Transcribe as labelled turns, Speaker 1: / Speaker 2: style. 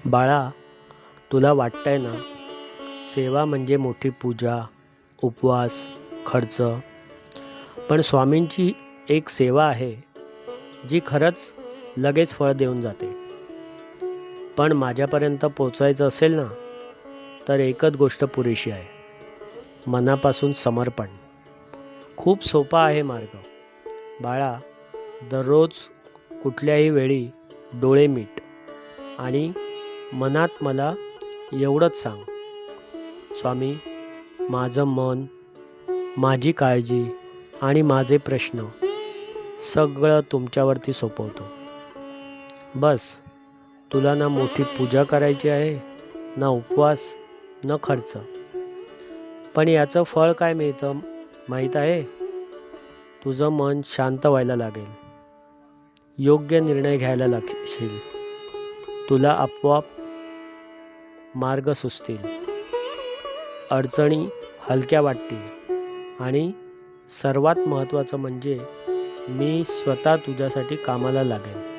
Speaker 1: बाळा, तुला वाटतंय ना, सेवा म्हणजे मोठी पूजा, उपवास, खर्च. पण स्वामींची एक सेवा आहे, जी खरंच लगेच फळ देऊन जाते. पण माझ्यापर्यंत पोचायचं असेल ना, तर एकच गोष्ट पुरेशी आहे. मनापासून समर्पण. खूप सोपा आहे मार्ग. बाळा, दररोज कुठल्याही वेळी डोळे मिट आणि मनात मला एवढंच सांग, स्वामी, माझं मन, माझी काळजी आणि माझे प्रश्न सगळं तुमच्यावरती सोपवतो. बस, तुला ना मोठी पूजा करायची आहे, ना उपवास, न खर्च. पण याचं फळ काय मिळतं माहीत आहे? तुझं मन शांत व्हायला लागेल, योग्य निर्णय घ्यायला लागशील, तुला आपोआप मार्ग सुचतील, अडचणी हलक्या वाटतील आणि सर्वात महत्त्वाचं म्हणजे मी स्वतः तुझ्यासाठी कामाला लागेन.